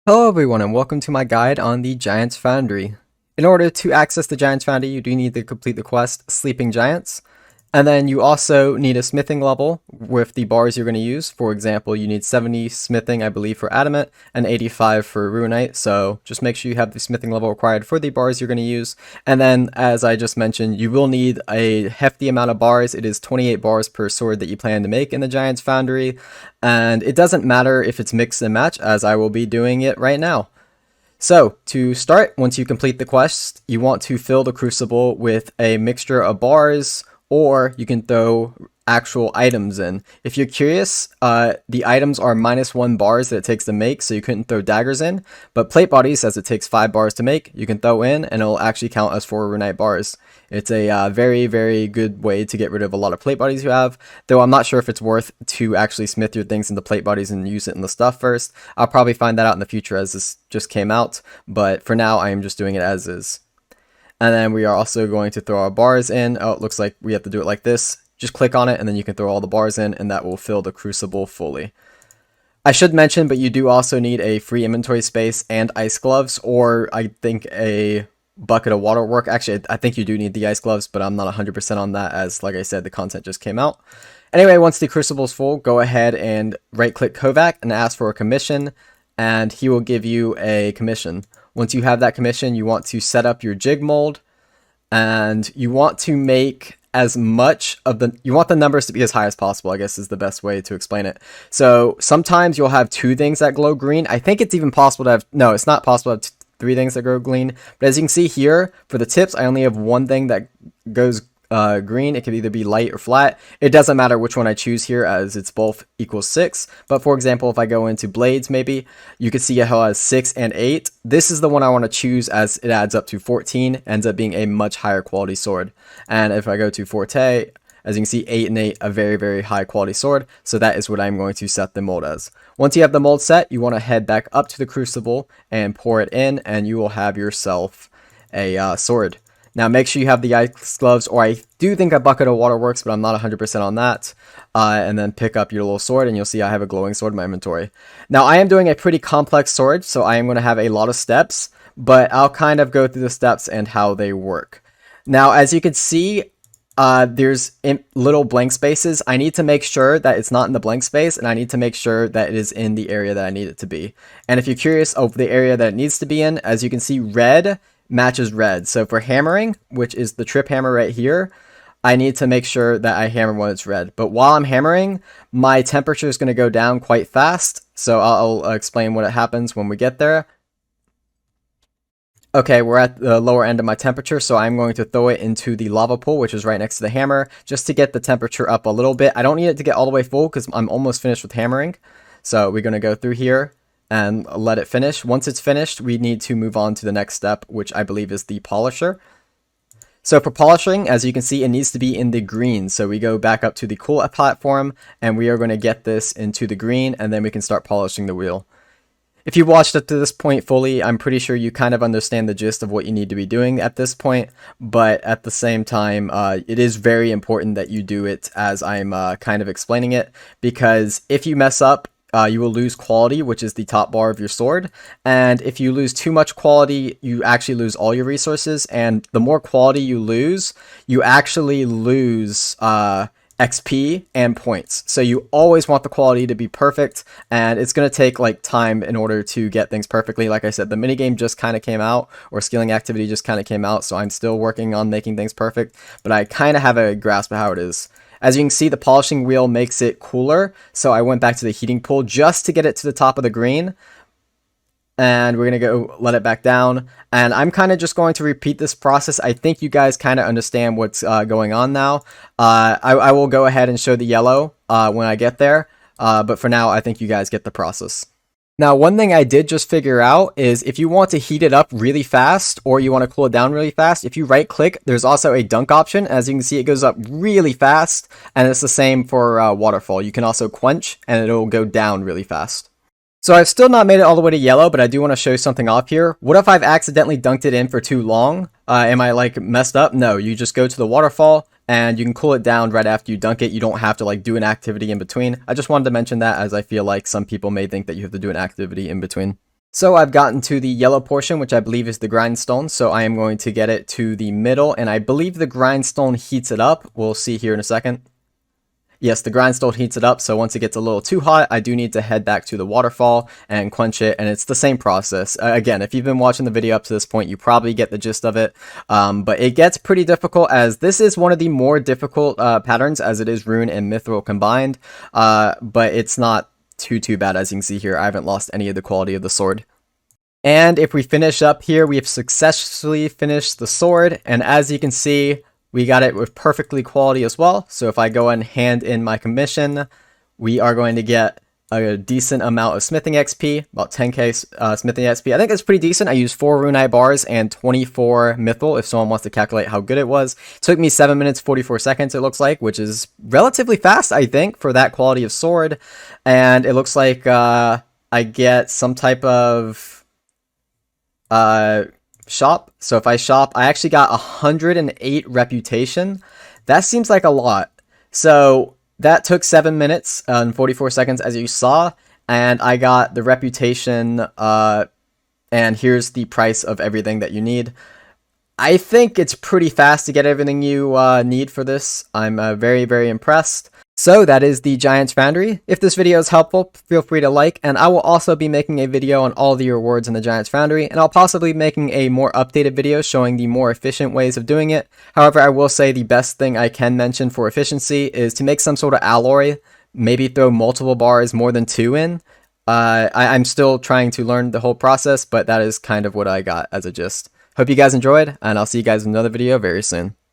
Hello everyone and welcome to my guide on the Giants Foundry. In order to access the Giants Foundry, you do need to complete the quest Sleeping Giants. And then you also need a smithing level with the bars you're going to use. For example, you need 70 smithing, I believe, for adamant and 85 for runite. So just make sure you have the smithing level required for the bars you're going to use. And then, as I just mentioned, you will need a hefty amount of bars. It is 28 bars per sword that you plan to make in the Giants Foundry. And it doesn't matter if it's mix and match, as I will be doing it right now. So, to start, once you complete the quest, you want to fill the crucible with a mixture of bars, or you can throw actual items in. If you're curious, the items are -1 bars that it takes to make, so you couldn't throw daggers in, but plate bodies, as it takes 5 bars to make, you can throw in, and it'll actually count as 4 runite bars. It's a very, very good way to get rid of a lot of plate bodies you have, though I'm not sure if it's worth to actually smith your things into plate bodies and use it in the stuff first. I'll probably find that out in the future as this just came out, but for now I am just doing it as is. And then we are also going to throw our bars in. Oh, it looks like we have to do it like this. Just click on it and then you can throw all the bars in and that will fill the crucible fully. I should mention, but you do also need a free inventory space and ice gloves, or I think a bucket of water work. Actually, I think you do need the ice gloves, but I'm not 100% on that as, like I said, the content just came out. Anyway, once the crucible is full, go ahead and right-click Kovac and ask for a commission, and he will give you a commission. Once you have that commission, you want to set up your jig mold, and you want to make as much of you want the numbers to be as high as possible, I guess is the best way to explain it. So sometimes you'll have 2 things that glow green. I think it's even possible to have, no, it's not possible to have 3 things that glow green. But as you can see here, for the tips, I only have 1 thing that goes green. It could either be light or flat. It doesn't matter which one I choose here, as it's both equals 6. But for example, if I go into blades, maybe you can see how it has 6 and 8. This is the one I want to choose, as it adds up to 14, ends up being a much higher quality sword. And if I go to forte, as you can see, 8 and 8, a very, very high quality sword. So that is what I'm going to set the mold as. Once you have the mold set, you want to head back up to the crucible and pour it in, and you will have yourself a sword. Now make sure you have the ice gloves, or I do think a bucket of water works, but I'm not 100% on that. And then pick up your little sword, and you'll see I have a glowing sword in my inventory. Now I am doing a pretty complex sword, so I am going to have a lot of steps, but I'll kind of go through the steps and how they work. Now as you can see, there's little blank spaces. I need to make sure that it's not in the blank space, and I need to make sure that it is in the area that I need it to be. And if you're curious of the area that it needs to be in, as you can see, red matches red. So for hammering, which is the trip hammer right here, I need to make sure that I hammer when it's red. But while I'm hammering, my temperature is going to go down quite fast. So I'll explain what happens when we get there. Okay, we're at the lower end of my temperature, so I'm going to throw it into the lava pool, which is right next to the hammer, just to get the temperature up a little bit. I don't need it to get all the way full because I'm almost finished with hammering. So we're going to go through here and let it finish. Once it's finished, we need to move on to the next step, which I believe is the polisher. So for polishing, as you can see, it needs to be in the green. So we go back up to the cool platform, and we are going to get this into the green, and then we can start polishing the wheel. If you watched up to this point fully, I'm pretty sure you kind of understand the gist of what you need to be doing at this point, but at the same time, it is very important that you do it as I'm kind of explaining it, because if you mess up, you will lose quality, which is the top bar of your sword. And if you lose too much quality, you actually lose all your resources. And the more quality you lose, you actually lose XP and points. So you always want the quality to be perfect. And it's going to take like time in order to get things perfectly. Like I said, the minigame just kind of came out, or skilling activity just kind of came out. So I'm still working on making things perfect, but I kind of have a grasp of how it is. As you can see, the polishing wheel makes it cooler, so I went back to the heating pool just to get it to the top of the green. And we're going to go let it back down. And I'm kind of just going to repeat this process. I think you guys kind of understand what's going on now. I will go ahead and show the yellow when I get there. But for now, I think you guys get the process. Now, one thing I did just figure out is if you want to heat it up really fast, or you want to cool it down really fast, if you right click, there's also a dunk option. As you can see, it goes up really fast, and it's the same for waterfall. You can also quench, and it'll go down really fast. So I've still not made it all the way to yellow, but I do want to show something off here. What if I've accidentally dunked it in for too long? Am I like messed up? No, you just go to the waterfall, and you can cool it down right after you dunk it. You don't have to like do an activity in between. I just wanted to mention that, as I feel like some people may think that you have to do an activity in between. So I've gotten to the yellow portion, which I believe is the grindstone. So I am going to get it to the middle, and I believe the grindstone heats it up. We'll see here in a second. Yes, the grindstone heats it up, so once it gets a little too hot, I do need to head back to the waterfall and quench it, and it's the same process. Again, if you've been watching the video up to this point, you probably get the gist of it, but it gets pretty difficult, as this is one of the more difficult patterns, as it is rune and mithril combined, but it's not too bad. As you can see here, I haven't lost any of the quality of the sword. And if we finish up here, we have successfully finished the sword, and as you can see, we got it with perfectly quality as well. So if I go and hand in my commission, we are going to get a decent amount of smithing XP, about 10k smithing XP. I think that's pretty decent. I used 4 runite bars and 24 mithril, if someone wants to calculate how good it was. It took me 7 minutes 44 seconds, it looks like, which is relatively fast, I think, for that quality of sword. And it looks like I get some type of shop. So if I shop, I actually got 108 reputation. That seems like a lot. So that took 7 minutes and 44 seconds, as you saw, and I got the reputation, and here's the price of everything that you need. I think it's pretty fast to get everything you need for this. I'm very impressed. So that is the Giants Foundry. If this video is helpful, feel free to like, and I will also be making a video on all the rewards in the Giants Foundry, and I'll possibly be making a more updated video showing the more efficient ways of doing it. However, I will say the best thing I can mention for efficiency is to make some sort of alloy, maybe throw multiple bars, more than 2 in. I'm still trying to learn the whole process, but that is kind of what I got as a gist. Hope you guys enjoyed, and I'll see you guys in another video very soon.